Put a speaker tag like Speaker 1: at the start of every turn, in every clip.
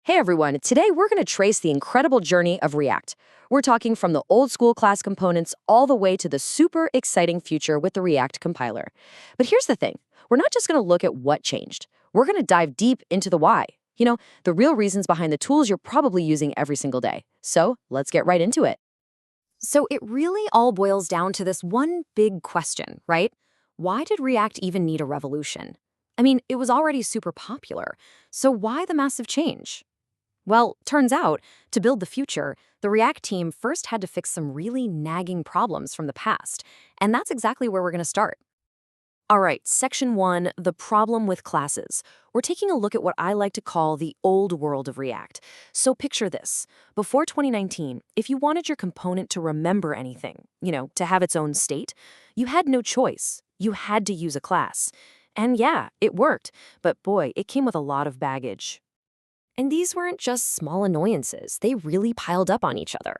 Speaker 1: Hey everyone, today we're going to trace the incredible journey of React. We're talking from the old school class components all the way to the super exciting future with the React compiler. But here's the thing, we're not just going to look at what changed. We're going to dive deep into the why. The real reasons behind the tools you're probably using every single day. So let's get right into it. So it really all boils down to this one big question, right? Why did React even need a revolution? I mean, it was already super popular. So why the massive change? Well, turns out, to build the future, the React team first had to fix some really nagging problems from the past, and that's exactly where we're going to start. All right, section 1, the problem with classes. We're taking a look at what I like to call the old world of React. So picture this. Before 2019, if you wanted your component to remember anything, to have its own state, you had no choice. You had to use a class. And yeah, it worked, but boy, it came with a lot of baggage. And these weren't just small annoyances, they really piled up on each other.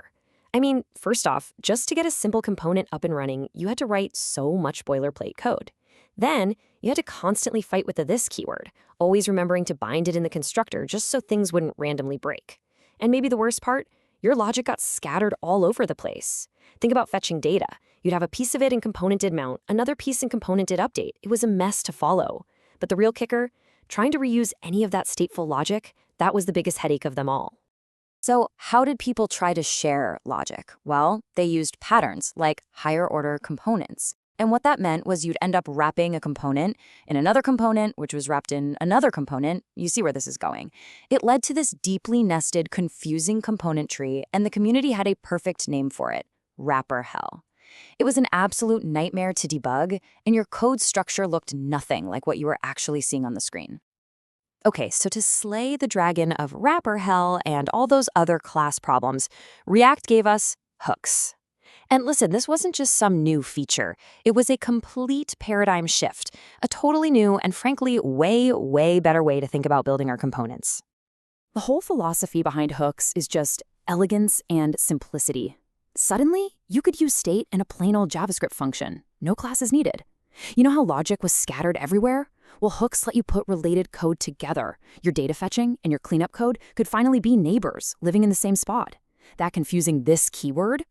Speaker 1: I mean, first off, just to get a simple component up and running, you had to write so much boilerplate code. Then, you had to constantly fight with the this keyword, always remembering to bind it in the constructor just so things wouldn't randomly break. And maybe the worst part, your logic got scattered all over the place. Think about fetching data. You'd have a piece of it in component did mount, another piece in component did update. It was a mess to follow. But the real kicker, trying to reuse any of that stateful logic, that was the biggest headache of them all. So how did people try to share logic? Well, they used patterns like higher order components. And what that meant was you'd end up wrapping a component in another component, which was wrapped in another component. You see where this is going. It led to this deeply nested, confusing component tree, and the community had a perfect name for it: wrapper hell. It was an absolute nightmare to debug, and your code structure looked nothing like what you were actually seeing on the screen. Okay, so to slay the dragon of wrapper hell and all those other class problems, React gave us hooks. And listen, this wasn't just some new feature. It was a complete paradigm shift, a totally new and frankly way, way better way to think about building our components. The whole philosophy behind hooks is just elegance and simplicity. Suddenly, you could use state in a plain old JavaScript function. No classes needed. You know how logic was scattered everywhere? Well, hooks let you put related code together. Your data fetching and your cleanup code could finally be neighbors living in the same spot. That confusing this keyword?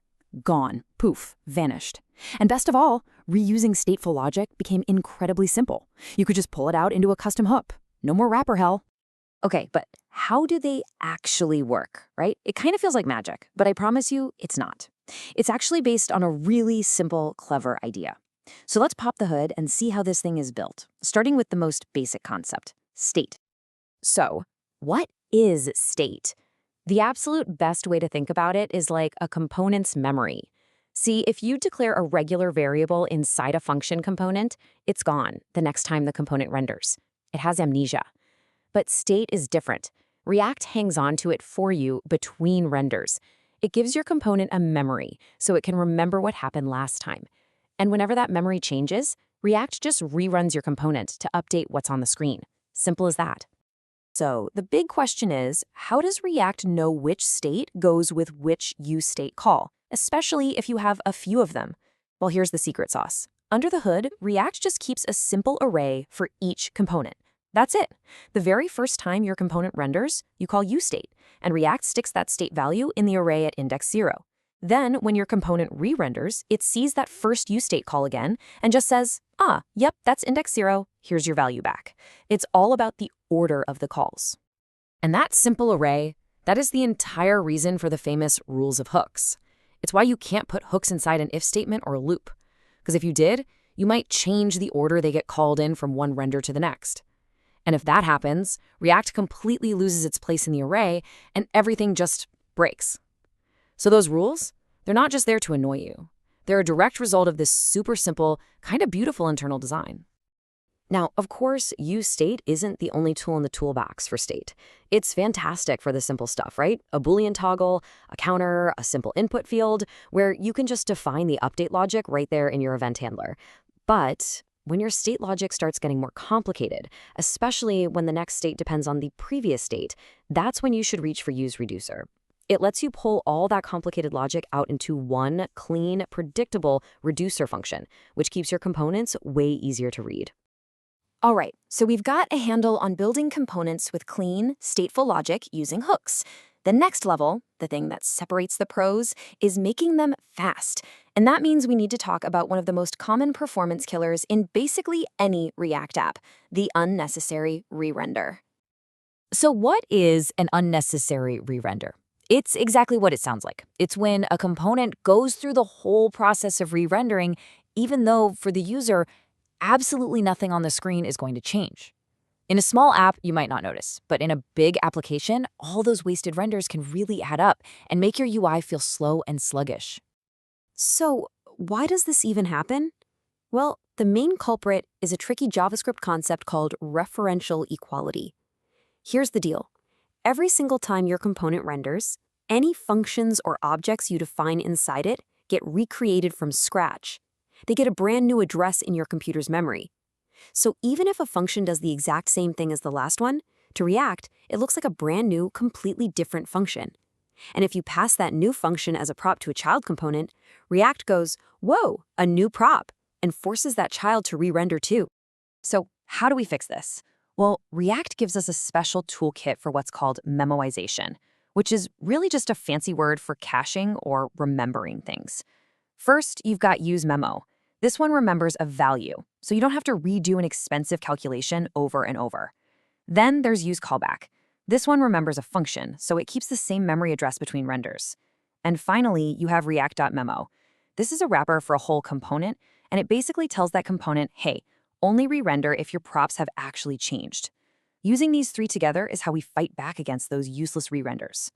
Speaker 1: Gone. Poof. Vanished. And best of all, reusing stateful logic became incredibly simple. You could just pull it out into a custom hook. No more wrapper hell. Okay, but how do they actually work, right? It kind of feels like magic, but I promise you, it's not. It's actually based on a really simple, clever idea. So let's pop the hood and see how this thing is built, starting with the most basic concept: state. So, what is state? The absolute best way to think about it is like a component's memory. See, if you declare a regular variable inside a function component, it's gone the next time the component renders. It has amnesia. But state is different. React hangs on to it for you between renders. It gives your component a memory, so it can remember what happened last time. And whenever that memory changes, React just reruns your component to update what's on the screen. Simple as that. So the big question is, how does React know which state goes with which useState call, especially if you have a few of them? Well, here's the secret sauce. Under the hood, React just keeps a simple array for each component. That's it. The very first time your component renders, you call useState, and React sticks that state value in the array at index 0. Then, when your component re-renders, it sees that first useState call again and just says, yep, that's index 0, here's your value back. It's all about the order of the calls. And that simple array, that is the entire reason for the famous rules of hooks. It's why you can't put hooks inside an if statement or a loop. Because if you did, you might change the order they get called in from one render to the next. And if that happens, React completely loses its place in the array and everything just breaks. So those rules, they're not just there to annoy you. They're a direct result of this super simple, kind of beautiful internal design. Now, of course, useState isn't the only tool in the toolbox for state. It's fantastic for the simple stuff, right? A Boolean toggle, a counter, a simple input field, where you can just define the update logic right there in your event handler. But when your state logic starts getting more complicated, especially when the next state depends on the previous state, that's when you should reach for useReducer. It lets you pull all that complicated logic out into one clean, predictable reducer function, which keeps your components way easier to read. All right, so we've got a handle on building components with clean, stateful logic using hooks. The next level, the thing that separates the pros, is making them fast. And that means we need to talk about one of the most common performance killers in basically any React app, the unnecessary re-render.
Speaker 2: So what is an unnecessary re-render? It's exactly what it sounds like. It's when a component goes through the whole process of re-rendering, even though for the user, absolutely nothing on the screen is going to change. In a small app, you might not notice, but in a big application, all those wasted renders can really add up and make your UI feel slow and sluggish.
Speaker 1: So, why does this even happen? Well, the main culprit is a tricky JavaScript concept called referential equality. Here's the deal. Every single time your component renders, any functions or objects you define inside it get recreated from scratch. They get a brand new address in your computer's memory. So even if a function does the exact same thing as the last one, to React, it looks like a brand new, completely different function. And if you pass that new function as a prop to a child component, React goes, whoa, a new prop, and forces that child to re-render too. So how do we fix this? Well, React gives us a special toolkit for what's called memoization, which is really just a fancy word for caching or remembering things. First, you've got use memo. This one remembers a value, so you don't have to redo an expensive calculation over and over. Then there's use callback. This one remembers a function, so it keeps the same memory address between renders. And finally, you have react.memo. This is a wrapper for a whole component, and it basically tells that component, hey, only re-render if your props have actually changed. Using these three together is how we fight back against those useless re-renders.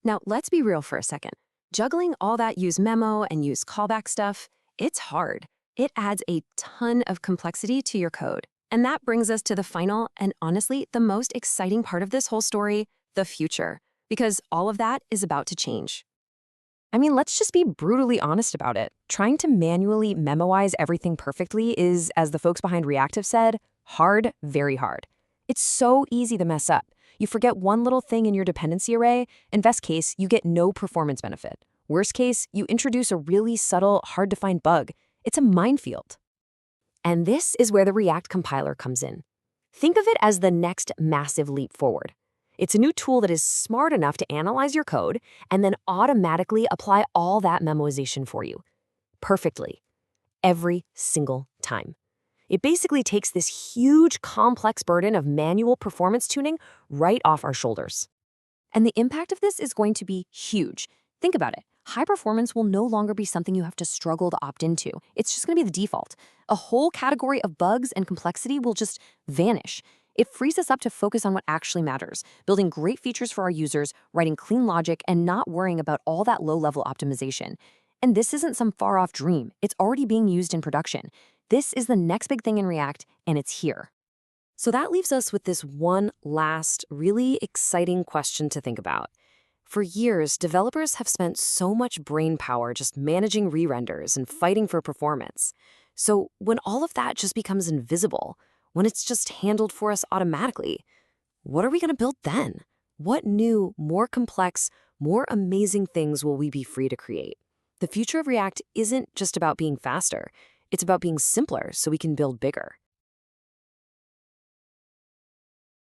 Speaker 1: Now, let's be real for a second. Juggling all that use memo and use callback stuff, it's hard. It adds a ton of complexity to your code. And that brings us to the final and honestly, the most exciting part of this whole story, the future. Because all of that is about to change. I mean, let's just be brutally honest about it. Trying to manually memoize everything perfectly is, as the folks behind React have said, hard, very hard. It's so easy to mess up. You forget one little thing in your dependency array, and best case, you get no performance benefit. Worst case, you introduce a really subtle, hard-to-find bug. It's a minefield. And this is where the React compiler comes in. Think of it as the next massive leap forward. It's a new tool that is smart enough to analyze your code and then automatically apply all that memoization for you. Perfectly. Every single time. It basically takes this huge, complex burden of manual performance tuning right off our shoulders. And the impact of this is going to be huge. Think about it. High performance will no longer be something you have to struggle to opt into. It's just going to be the default. A whole category of bugs and complexity will just vanish. It frees us up to focus on what actually matters, building great features for our users, writing clean logic, and not worrying about all that low-level optimization. And this isn't some far-off dream. It's already being used in production. This is the next big thing in React, and it's here. So that leaves us with this one last, really exciting question to think about. For years, developers have spent so much brain power just managing re-renders and fighting for performance. So when all of that just becomes invisible, when it's just handled for us automatically, what are we going to build then? What new, more complex, more amazing things will we be free to create? The future of React isn't just about being faster. It's about being simpler so we can build bigger.